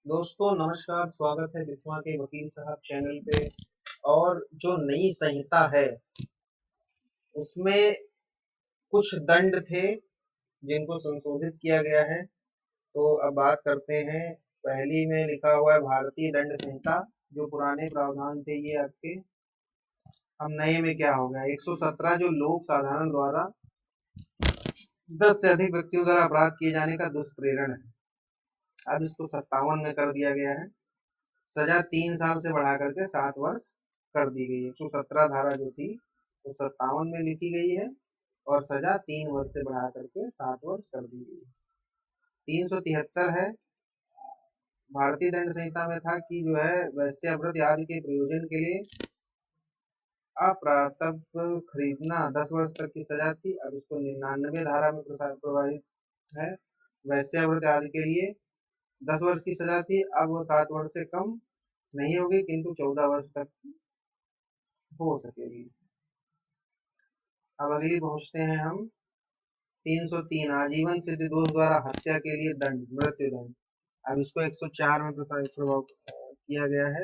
दोस्तों नमस्कार, स्वागत है बिस्वा के वकील साहब चैनल पे। और जो नई संहिता है उसमें कुछ दंड थे जिनको संशोधित किया गया है। तो अब बात करते हैं। पहली में लिखा हुआ है भारतीय दंड संहिता। जो पुराने प्रावधान थे ये आपके। अब नए में क्या हो गया, 117 जो लोक साधारण द्वारा 10 से अधिक व्यक्तियों द्वारा अपराध किए जाने का दुष्प्रेरण है। अब इसको 57 में कर दिया गया है। सजा 3 साल से बढ़ा करके 7 वर्ष कर दी गई है। 117 धारा जो थी वो 57 में लिखी गई है और सजा 3 वर्ष से बढ़ा करके 7 वर्ष कर दी गई है। 373 है, भारतीय दंड संहिता में था कि जो है वैश्यावृत्ति आदि के प्रयोजन के लिए अप्रातव खरीदना 10 वर्ष तक की सजा थी। अब इसको 99 धारा में प्रवाहित है। वैश्यावृत्ति आदि के लिए 10 वर्ष की सजा थी, अब वो 7 वर्ष से कम नहीं होगी किंतु 14 वर्ष तक हो सकेगी। अब अगली पहुंचते हैं हम। 303 आजीवन सिद्ध दोष द्वारा हत्या के लिए दंड, मृत्यु दंड। अब इसको 104 में प्रभाव किया गया है।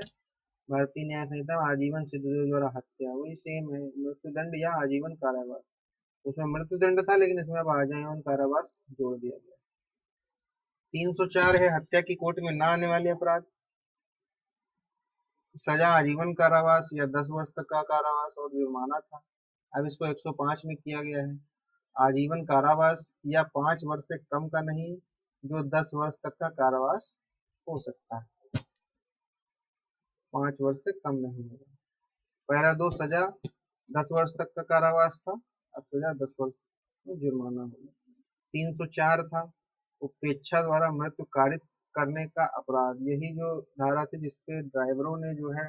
भारतीय न्याय संहिता में आजीवन सिद्ध दोष द्वारा हत्या वही सेम है, मृत्यु दंड या आजीवन कारावास। उसमें मृत्यु दंड था लेकिन इसमें अब आजीवन कारावास जोड़ दिया गया। 304 है हत्या की कोर्ट में न आने वाले अपराध। सजा आजीवन कारावास या 10 वर्ष तक का कारावास और जुर्माना था। अब इसको 105 में किया गया है। आजीवन कारावास या 5 वर्ष से कम का नहीं, जो 10 वर्ष तक का कारावास हो सकता है। 5 वर्ष से कम नहीं होगा। पैरा 2 सजा 10 वर्ष तक का कारावास था, अब सजा 10 वर्ष में जुर्माना होगा। 304 था उपेक्षा द्वारा मृत्यु कारित करने का अपराध। यही जो धारा थी जिसपे ड्राइवरों ने जो है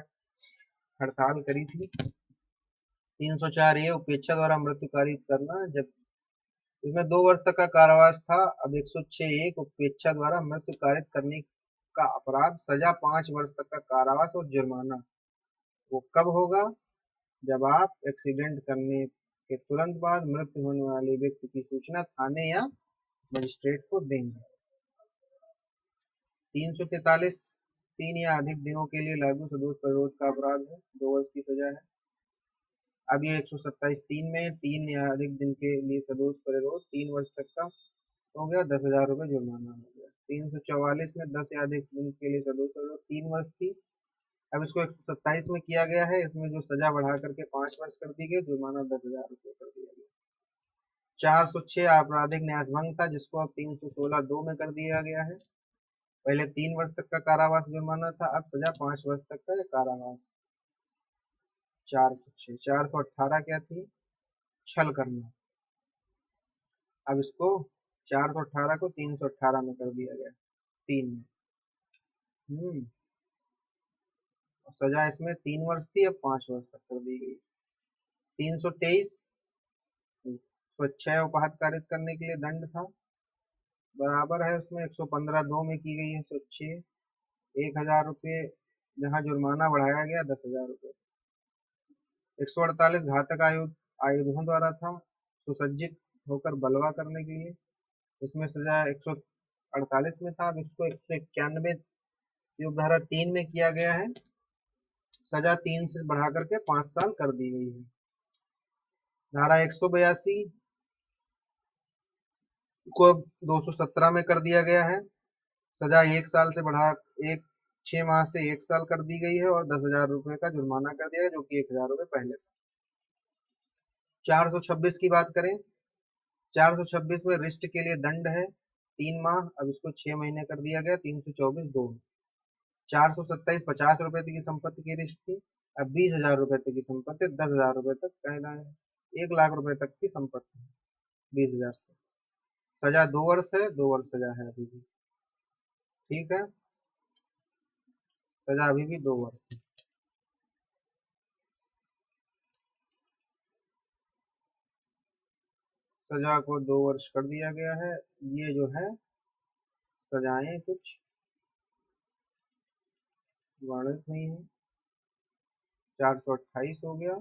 हड़ताल करी थी। 304 ये उपेक्षा द्वारा मृत्यु कारित करना, जब इसमें 2 वर्ष तक का कारावास था। अब 106 एक उपेक्षा द्वारा मृत्यु कारित करने का अपराध, सजा 5 वर्ष तक का कारावास और जुर्माना। वो कब होगा, जब आप एक्सीडेंट करने के तुरंत बाद मृत्यु होने वाले व्यक्ति की सूचना थाने या मजिस्ट्रेट को देंगे। 343 3 या अधिक दिनों के लिए लागू सदोष प्रतिरोध का अपराध है, 2 वर्ष की सजा है। अब ये 127 3 में 3 या अधिक दिन के लिए सदोष प्रतिरोध 3 वर्ष तक का हो गया, 10,000 रुपये जुर्माना हो गया। 344 में 10 या अधिक दिन के लिए सदोष प्रतिरोध 3 वर्ष थी। अब इसको 127 में किया गया है। इसमें जो सजा बढ़ा करके 5 वर्ष कर दी गई, जुर्माना 10,000 रुपये कर दिया गया। 406 आपराधिक न्यासभंग था, जिसको अब 316 2 में कर दिया गया है। पहले 3 वर्ष तक का कारावास जुर्माना था, अब सजा 5 वर्ष तक का कारावास। 406 418 क्या थी, छल करना। अब इसको 418 को 318 में कर दिया गया, 3 में। सजा इसमें 3 वर्ष थी, अब 5 वर्ष तक कर दी गई। 323 स्वच्छय उपहत कारित करने के लिए दंड था, बराबर है उसमें 115 2 में की गई है स्वच्छय। 1,000 रुपये जहाँ जुर्माना बढ़ाया गया 10,000 रुपये। 148 घातक आयुधों द्वारा था, सुसज्जित होकर बलवा करने के लिए। इसमें सजा 148 में था, अब इसको 191 योग धारा 3 में किया गया है। सजा 3 से बढ़ा करके 5 साल कर दी गई है। धारा 182 को अब 217 में कर दिया गया है। सजा 1 साल से बढ़ा 6 माह से 1 साल कर दी गई है और 10,000 रुपये का जुर्माना कर दिया है, जो कि 1,000 रुपये पहले था। 426 की बात करें, 426 में रिष्ट के लिए दंड है 3 माह, अब इसको 6 महीने कर दिया गया। 324 2। 427 50 रुपए तक की संपत्ति की रिष्ट थी, अब 20,000 रुपए तक की संपत्ति, 10,000 रुपए तक कहना है, 1 लाख रुपए तक की संपत्ति 20,000 से। सजा 2 वर्ष है, 2 वर्ष सजा है अभी भी, ठीक है। सजा अभी भी 2 वर्ष है। सजा को 2 वर्ष कर दिया गया है। ये जो है सजाएं कुछ वर्णित हुई हैं। 428 हो गया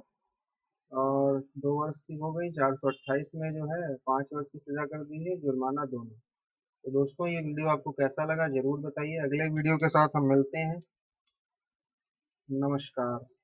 और 2 वर्ष की हो गई। 428 में जो है 5 वर्ष की सजा कर दी है, जुर्माना दोनों। तो दोस्तों ये वीडियो आपको कैसा लगा जरूर बताइए। अगले वीडियो के साथ हम मिलते हैं। नमस्कार।